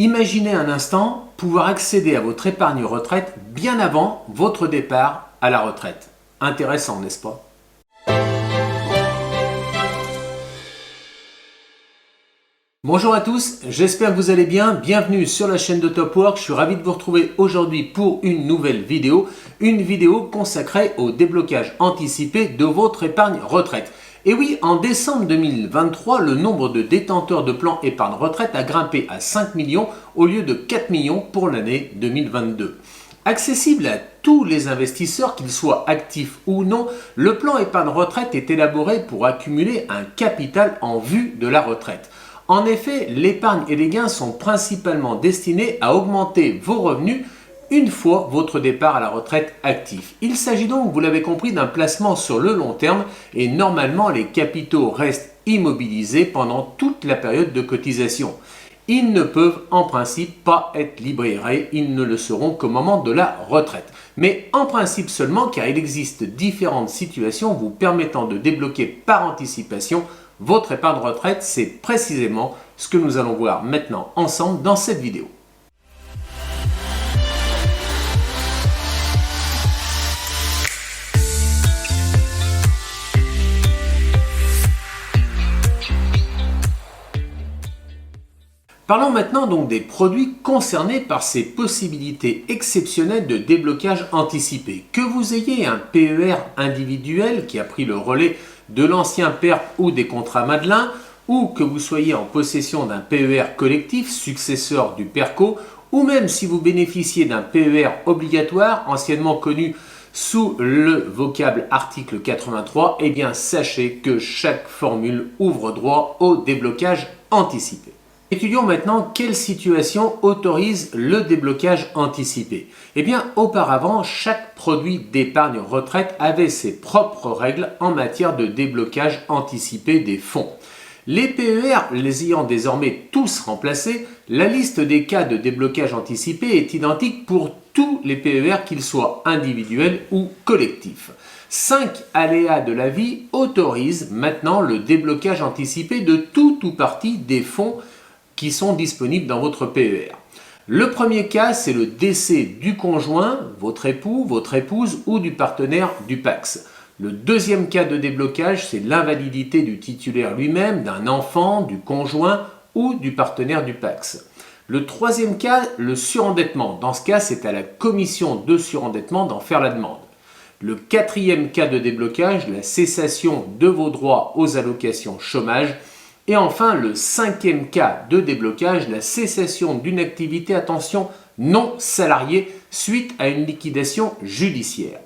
Imaginez un instant pouvoir accéder à votre épargne retraite bien avant votre départ à la retraite. Intéressant, n'est-ce pas? Bonjour à tous, j'espère que vous allez bien. Bienvenue sur la chaîne de Top Work. Je suis ravi de vous retrouver aujourd'hui pour une nouvelle vidéo. Une vidéo consacrée au déblocage anticipé de votre épargne retraite. Et oui, en décembre 2023, le nombre de détenteurs de plans épargne retraite a grimpé à 5 millions au lieu de 4 millions pour l'année 2022. Accessible à tous les investisseurs, qu'ils soient actifs ou non, le plan épargne retraite est élaboré pour accumuler un capital en vue de la retraite. En effet, l'épargne et les gains sont principalement destinés à augmenter vos revenus une fois votre départ à la retraite actif. Il s'agit donc, vous l'avez compris, d'un placement sur le long terme et normalement les capitaux restent immobilisés pendant toute la période de cotisation. Ils ne peuvent en principe pas être libérés, ils ne le seront qu'au moment de la retraite. Mais en principe seulement, car il existe différentes situations vous permettant de débloquer par anticipation votre épargne retraite. C'est précisément ce que nous allons voir maintenant ensemble dans cette vidéo. Parlons maintenant donc des produits concernés par ces possibilités exceptionnelles de déblocage anticipé. Que vous ayez un PER individuel qui a pris le relais de l'ancien PERP ou des contrats Madelin, ou que vous soyez en possession d'un PER collectif, successeur du PERCO, ou même si vous bénéficiez d'un PER obligatoire, anciennement connu sous le vocable article 83, eh bien sachez que chaque formule ouvre droit au déblocage anticipé. Étudions maintenant quelle situation autorise le déblocage anticipé. Eh bien, auparavant, chaque produit d'épargne retraite avait ses propres règles en matière de déblocage anticipé des fonds. Les PER les ayant désormais tous remplacés, la liste des cas de déblocage anticipé est identique pour tous les PER, qu'ils soient individuels ou collectifs. 5 aléas de la vie autorisent maintenant le déblocage anticipé de tout ou partie des fonds qui sont disponibles dans votre PER. Le premier cas, c'est le décès du conjoint, votre époux, votre épouse ou du partenaire du PACS. Le deuxième cas de déblocage, c'est l'invalidité du titulaire lui-même, d'un enfant, du conjoint ou du partenaire du PACS. Le troisième cas, le surendettement. Dans ce cas, c'est à la commission de surendettement d'en faire la demande. Le quatrième cas de déblocage, la cessation de vos droits aux allocations chômage. Et enfin, le cinquième cas de déblocage, la cessation d'une activité, attention, non salariée suite à une liquidation judiciaire.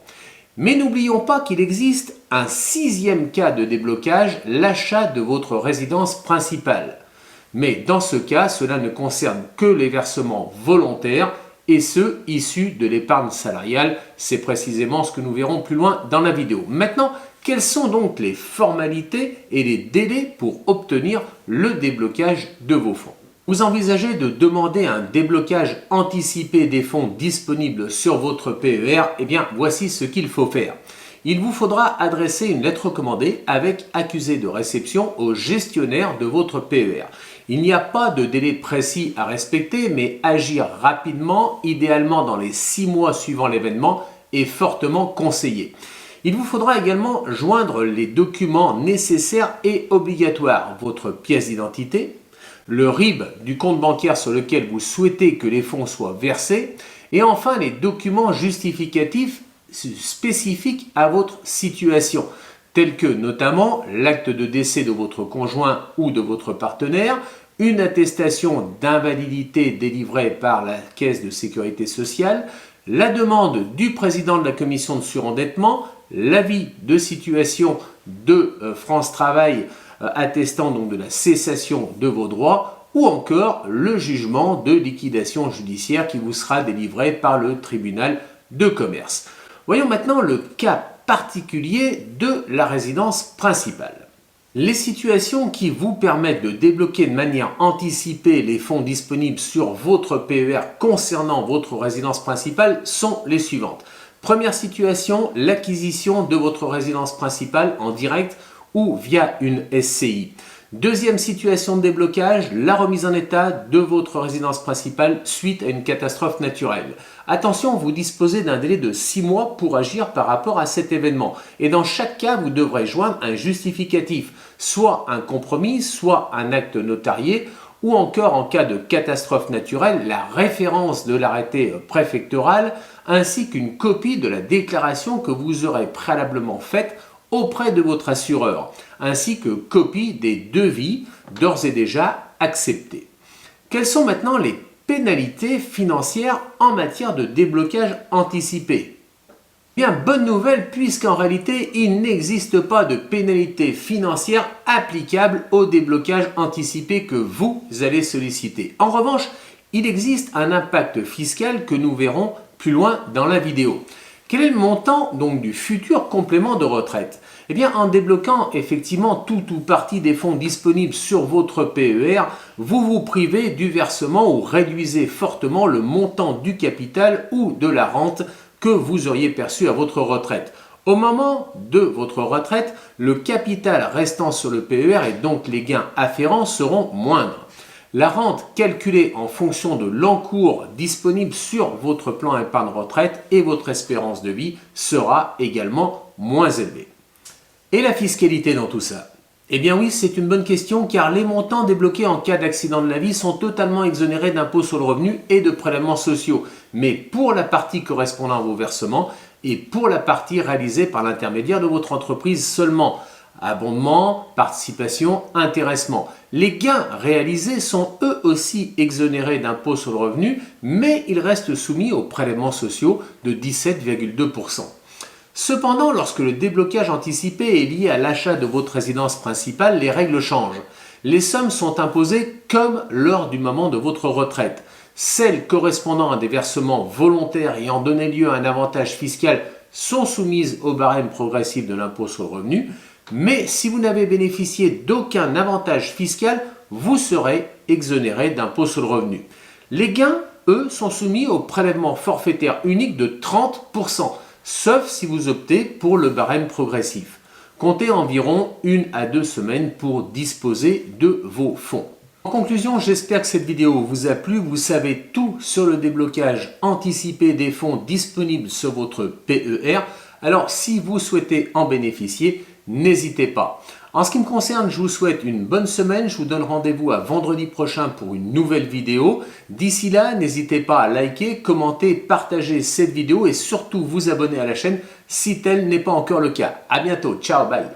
Mais n'oublions pas qu'il existe un sixième cas de déblocage, l'achat de votre résidence principale. Mais dans ce cas, cela ne concerne que les versements volontaires et ceux issus de l'épargne salariale. C'est précisément ce que nous verrons plus loin dans la vidéo. Maintenant, quelles sont donc les formalités et les délais pour obtenir le déblocage de vos fonds? Vous envisagez de demander un déblocage anticipé des fonds disponibles sur votre PER? Eh bien, voici ce qu'il faut faire. Il vous faudra adresser une lettre recommandée avec accusé de réception au gestionnaire de votre PER. Il n'y a pas de délai précis à respecter, mais agir rapidement, idéalement dans les 6 mois suivant l'événement, est fortement conseillé. Il vous faudra également joindre les documents nécessaires et obligatoires, votre pièce d'identité, le RIB du compte bancaire sur lequel vous souhaitez que les fonds soient versés, et enfin les documents justificatifs spécifiques à votre situation, tels que notamment l'acte de décès de votre conjoint ou de votre partenaire, une attestation d'invalidité délivrée par la Caisse de sécurité sociale, la demande du président de la commission de surendettement, l'avis de situation de France Travail attestant donc de la cessation de vos droits ou encore le jugement de liquidation judiciaire qui vous sera délivré par le tribunal de commerce. Voyons maintenant le cas particulier de la résidence principale. Les situations qui vous permettent de débloquer de manière anticipée les fonds disponibles sur votre PER concernant votre résidence principale sont les suivantes. Première situation, l'acquisition de votre résidence principale en direct ou via une SCI. Deuxième situation de déblocage, la remise en état de votre résidence principale suite à une catastrophe naturelle. Attention, vous disposez d'un délai de 6 mois pour agir par rapport à cet événement. Et dans chaque cas, vous devrez joindre un justificatif, soit un compromis, soit un acte notarié, ou encore en cas de catastrophe naturelle, la référence de l'arrêté préfectoral, ainsi qu'une copie de la déclaration que vous aurez préalablement faite auprès de votre assureur, ainsi que copie des devis d'ores et déjà acceptés. Quelles sont maintenant les pénalités financières en matière de déblocage anticipé? Bien, bonne nouvelle, puisqu'en réalité, il n'existe pas de pénalité financière applicable au déblocage anticipé que vous allez solliciter. En revanche, il existe un impact fiscal que nous verrons plus loin dans la vidéo. Quel est le montant donc du futur complément de retraite? Eh bien, en débloquant effectivement tout ou partie des fonds disponibles sur votre PER, vous vous privez du versement ou réduisez fortement le montant du capital ou de la rente que vous auriez perçu à votre retraite. Au moment de votre retraite, le capital restant sur le PER et donc les gains afférents seront moindres. La rente calculée en fonction de l'encours disponible sur votre plan épargne retraite et votre espérance de vie sera également moins élevée. Et la fiscalité dans tout ça? Eh bien oui, c'est une bonne question car les montants débloqués en cas d'accident de la vie sont totalement exonérés d'impôts sur le revenu et de prélèvements sociaux, mais pour la partie correspondant à vos versements et pour la partie réalisée par l'intermédiaire de votre entreprise seulement. Abondement, participation, intéressement. Les gains réalisés sont eux aussi exonérés d'impôts sur le revenu, mais ils restent soumis aux prélèvements sociaux de 17,2%. Cependant, lorsque le déblocage anticipé est lié à l'achat de votre résidence principale, les règles changent. Les sommes sont imposées comme lors du moment de votre retraite. Celles correspondant à des versements volontaires ayant donné lieu à un avantage fiscal sont soumises au barème progressif de l'impôt sur le revenu, mais si vous n'avez bénéficié d'aucun avantage fiscal, vous serez exonéré d'impôt sur le revenu. Les gains, eux, sont soumis au prélèvement forfaitaire unique de 30%, sauf si vous optez pour le barème progressif. Comptez environ 1 à 2 semaines pour disposer de vos fonds. En conclusion, j'espère que cette vidéo vous a plu. Vous savez tout sur le déblocage anticipé des fonds disponibles sur votre PER. Alors, si vous souhaitez en bénéficier, n'hésitez pas. En ce qui me concerne, je vous souhaite une bonne semaine. Je vous donne rendez-vous à vendredi prochain pour une nouvelle vidéo. D'ici là, n'hésitez pas à liker, commenter, partager cette vidéo et surtout vous abonner à la chaîne si tel n'est pas encore le cas. À bientôt. Ciao, bye.